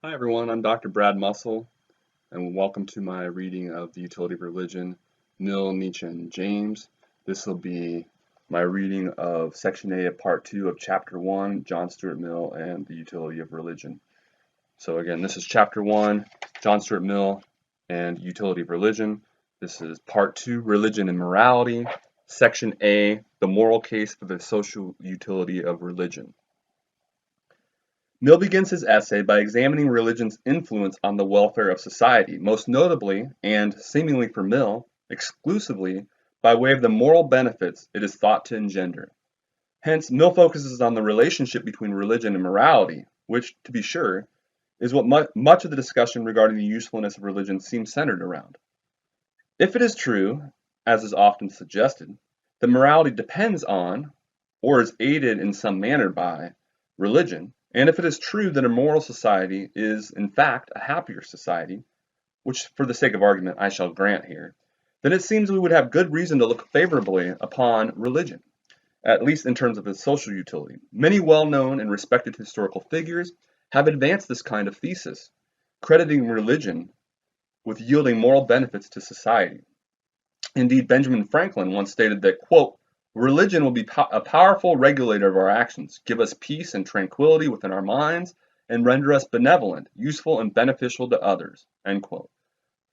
Hi everyone, I'm Dr. Brad Musil, and welcome to my reading of The Utility of Religion, Mill, Nietzsche, and James. This will be my reading of Section A of Part 2 of Chapter 1, John Stuart Mill and the Utility of Religion. So again, this is Chapter 1, John Stuart Mill and Utility of Religion. This is Part 2, Religion and Morality. Section A, the moral case for the social utility of religion. Mill begins his essay by examining religion's influence on the welfare of society, most notably, and seemingly for Mill, exclusively, by way of the moral benefits it is thought to engender. Hence, Mill focuses on the relationship between religion and morality, which, to be sure, is what much of the discussion regarding the usefulness of religion seems centered around. If it is true, as is often suggested, that morality depends on, or is aided in some manner by, religion, and if it is true that a moral society is, in fact, a happier society, which for the sake of argument I shall grant here, then it seems we would have good reason to look favorably upon religion, at least in terms of its social utility. Many well-known and respected historical figures have advanced this kind of thesis, crediting religion with yielding moral benefits to society. Indeed, Benjamin Franklin once stated that, quote, religion will be a powerful regulator of our actions, give us peace and tranquility within our minds, and render us benevolent, useful, and beneficial to others, end quote.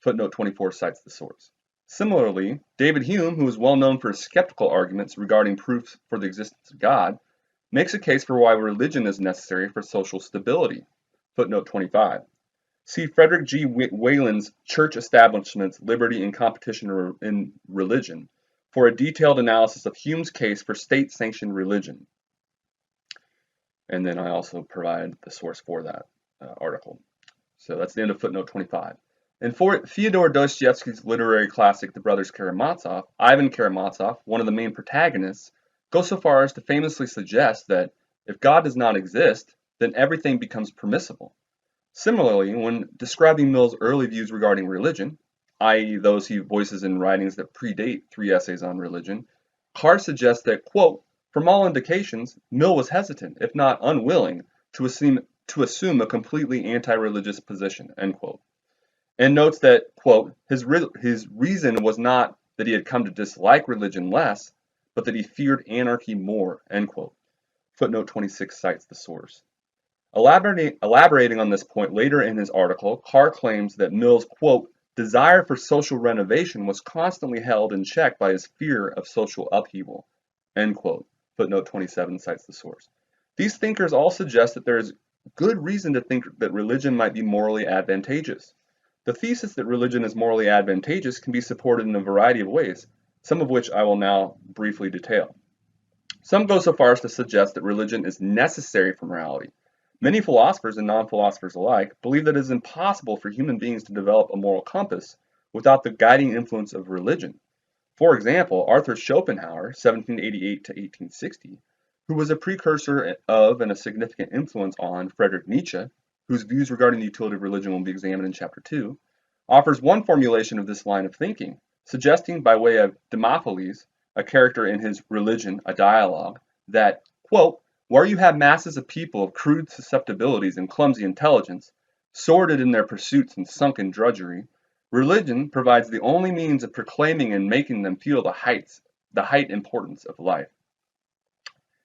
Footnote 24 cites the source. Similarly, David Hume, who is well known for his skeptical arguments regarding proofs for the existence of God, makes a case for why religion is necessary for social stability. Footnote 25. See Frederick G. Whalen's Church Establishments, Liberty and Competition in Religion for a detailed analysis of Hume's case for state-sanctioned religion. And then I also provide the source for that article. So that's the end of footnote 25. In Fyodor Dostoevsky's literary classic, The Brothers Karamazov, Ivan Karamazov, one of the main protagonists, goes so far as to famously suggest that if God does not exist, then everything becomes permissible. Similarly, when describing Mill's early views regarding religion, i.e. those he voices in writings that predate 3 essays on religion, Carr suggests that, quote, from all indications, Mill was hesitant, if not unwilling, to assume a completely anti-religious position, end quote, and notes that, quote, his reason was not that he had come to dislike religion less, but that he feared anarchy more, end quote. Footnote 26 cites the source. Elaborating on this point later in his article, Carr claims that Mill's, quote, desire for social renovation was constantly held in check by his fear of social upheaval, end quote. Footnote 27 cites the source. These thinkers all suggest that there is good reason to think that religion might be morally advantageous. The thesis that religion is morally advantageous can be supported in a variety of ways, some of which I will now briefly detail. Some go so far as to suggest that religion is necessary for morality. Many philosophers and non-philosophers alike believe that it is impossible for human beings to develop a moral compass without the guiding influence of religion. For example, Arthur Schopenhauer, 1788 to 1860, who was a precursor of and a significant influence on Friedrich Nietzsche, whose views regarding the utility of religion will be examined in Chapter 2, offers one formulation of this line of thinking, suggesting by way of Demophiles, a character in his Religion, a Dialogue, that, quote, where you have masses of people of crude susceptibilities and clumsy intelligence, sordid in their pursuits and sunk in drudgery, religion provides the only means of proclaiming and making them feel the height importance of life.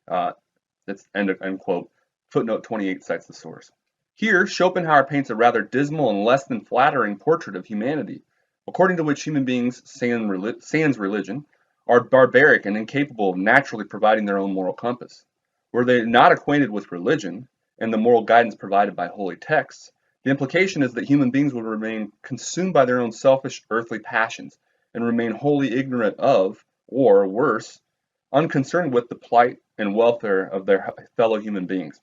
That's end quote. Footnote 28 cites the source. Here, Schopenhauer paints a rather dismal and less than flattering portrait of humanity, according to which human beings, sans religion, are barbaric and incapable of naturally providing their own moral compass. Were they not acquainted with religion and the moral guidance provided by holy texts, the implication is that human beings would remain consumed by their own selfish earthly passions and remain wholly ignorant of, or worse, unconcerned with the plight and welfare of their fellow human beings.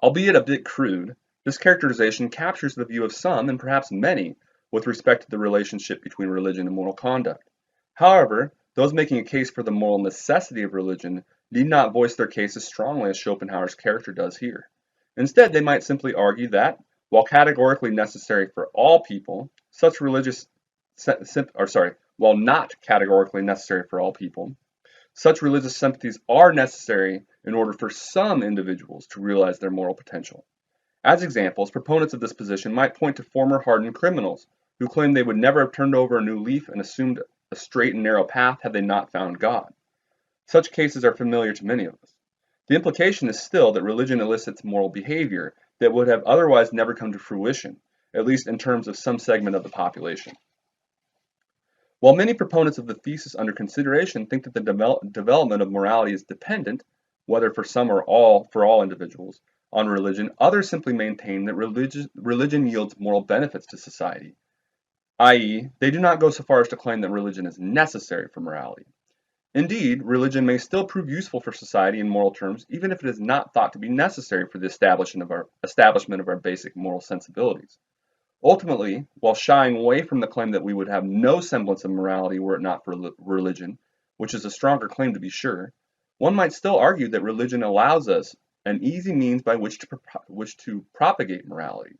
Albeit a bit crude, this characterization captures the view of some, and perhaps many, with respect to the relationship between religion and moral conduct. However, those making a case for the moral necessity of religion need not voice their case as strongly as Schopenhauer's character does here. Instead, they might simply argue that, while categorically necessary for all people, while not categorically necessary for all people, such religious sympathies are necessary in order for some individuals to realize their moral potential. As examples, proponents of this position might point to former hardened criminals who claimed they would never have turned over a new leaf and assumed a straight and narrow path had they not found God. Such cases are familiar to many of us. The implication is still that religion elicits moral behavior that would have otherwise never come to fruition, at least in terms of some segment of the population. While many proponents of the thesis under consideration think that the development of morality is dependent, whether for some or for all individuals, on religion, others simply maintain that religion yields moral benefits to society, i.e., they do not go so far as to claim that religion is necessary for morality. Indeed, religion may still prove useful for society in moral terms, even if it is not thought to be necessary for the establishment of our basic moral sensibilities. Ultimately, while shying away from the claim that we would have no semblance of morality were it not for religion, which is a stronger claim to be sure, one might still argue that religion allows us an easy means by which to propagate morality.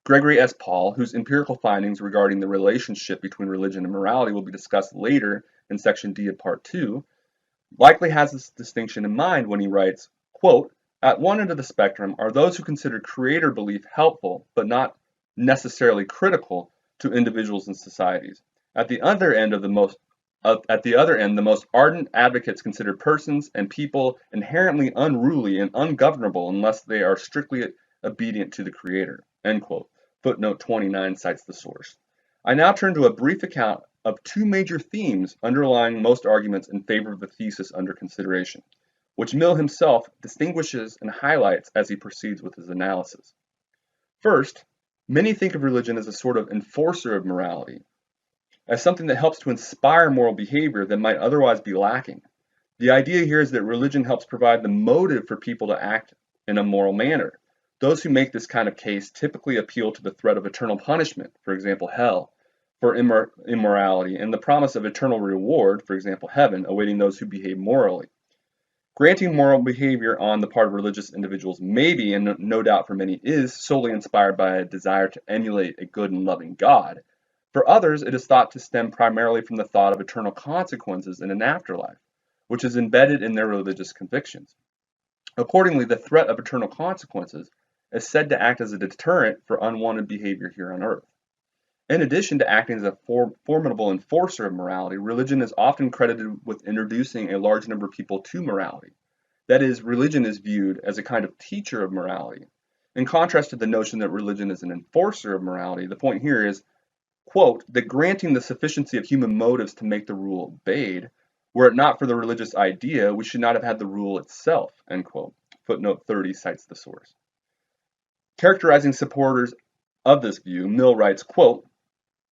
Gregory S. Paul, whose empirical findings regarding the relationship between religion and morality will be discussed later in section D of part 2, likely has this distinction in mind when he writes, quote, "At one end of the spectrum are those who consider creator belief helpful but not necessarily critical to individuals and societies. At the other end, the most ardent advocates consider persons and people inherently unruly and ungovernable unless they are strictly obedient to the creator." End quote. Footnote 29 cites the source. I now turn to a brief account of two major themes underlying most arguments in favor of the thesis under consideration, which Mill himself distinguishes and highlights as he proceeds with his analysis. First, many think of religion as a sort of enforcer of morality, as something that helps to inspire moral behavior that might otherwise be lacking. The idea here is that religion helps provide the motive for people to act in a moral manner. Those who make this kind of case typically appeal to the threat of eternal punishment, for example, hell, for immorality, and the promise of eternal reward, for example, heaven, awaiting those who behave morally. Granting moral behavior on the part of religious individuals may be, and no doubt for many is, solely inspired by a desire to emulate a good and loving God. For others, it is thought to stem primarily from the thought of eternal consequences in an afterlife, which is embedded in their religious convictions. Accordingly, the threat of eternal consequences is said to act as a deterrent for unwanted behavior here on earth. In addition to acting as a formidable enforcer of morality, religion is often credited with introducing a large number of people to morality. That is, religion is viewed as a kind of teacher of morality. In contrast to the notion that religion is an enforcer of morality, the point here is, quote, that granting the sufficiency of human motives to make the rule obeyed, were it not for the religious idea, we should not have had the rule itself, end quote. Footnote 30 cites the source. Characterizing supporters of this view, Mill writes, quote,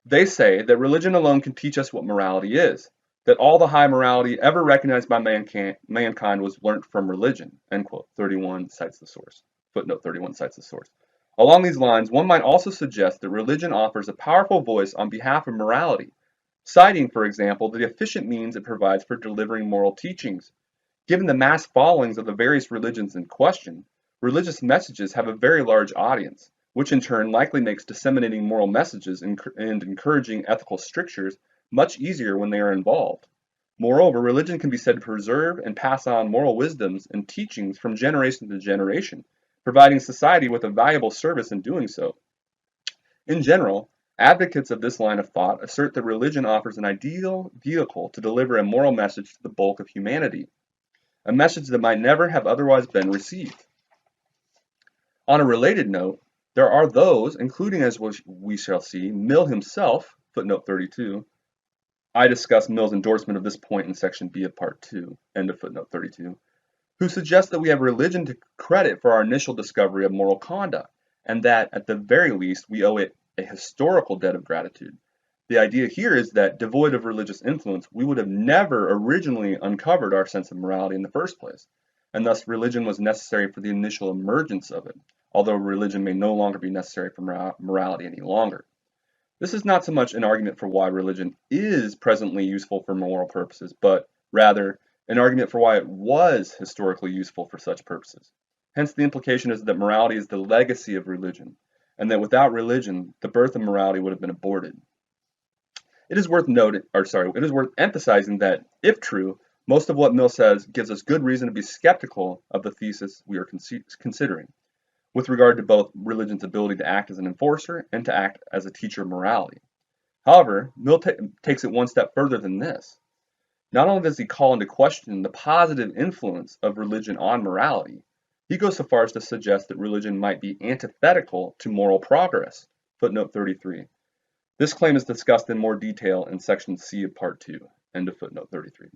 "They say that religion alone can teach us what morality is, that all the high morality ever recognized by mankind was learnt from religion," end quote. 31 cites the source. Footnote 31 cites the source. Along these lines, one might also suggest that religion offers a powerful voice on behalf of morality, citing, for example, the efficient means it provides for delivering moral teachings. Given the mass followings of the various religions in question, religious messages have a very large audience, which in turn likely makes disseminating moral messages and encouraging ethical strictures much easier when they are involved. Moreover, religion can be said to preserve and pass on moral wisdoms and teachings from generation to generation, providing society with a valuable service in doing so. In general, advocates of this line of thought assert that religion offers an ideal vehicle to deliver a moral message to the bulk of humanity, a message that might never have otherwise been received. On a related note, there are those, including, as we shall see, Mill himself, footnote 32. I discuss Mill's endorsement of this point in section B of part 2, end of footnote 32, who suggest that we have religion to credit for our initial discovery of moral conduct, and that, at the very least, we owe it a historical debt of gratitude. The idea here is that, devoid of religious influence, we would have never originally uncovered our sense of morality in the first place, and thus religion was necessary for the initial emergence of it, although religion may no longer be necessary for morality any longer. This is not so much an argument for why religion is presently useful for moral purposes, but rather an argument for why it was historically useful for such purposes. Hence, the implication is that morality is the legacy of religion, and that without religion, the birth of morality would have been aborted. It is worth emphasizing that, if true, most of what Mill says gives us good reason to be skeptical of the thesis we are considering. with regard to both religion's ability to act as an enforcer and to act as a teacher of morality. However, Mill takes it one step further than this. Not only does he call into question the positive influence of religion on morality, he goes so far as to suggest that religion might be antithetical to moral progress. Footnote 33. This claim is discussed in more detail in section C of part 2. End of footnote 33.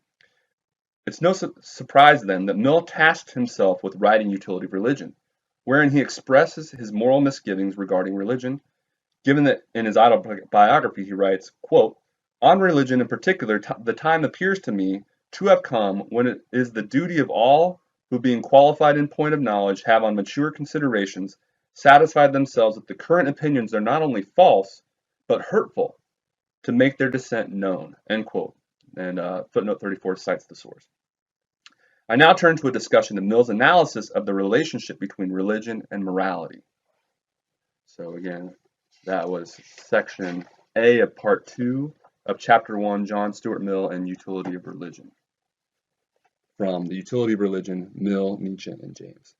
It's no surprise then that Mill tasked himself with writing Utility of Religion, wherein he expresses his moral misgivings regarding religion, given that in his autobiography he writes, quote, "On religion in particular, the time appears to me to have come when it is the duty of all who, being qualified in point of knowledge, have on mature considerations satisfied themselves that the current opinions are not only false, but hurtful, to make their dissent known," end quote. And footnote 34 cites the source. I now turn to a discussion of Mill's analysis of the relationship between religion and morality. So again, that was section A of part 2 of chapter 1, John Stuart Mill and Utility of Religion. From the Utility of Religion, Mill, Nietzsche, and James.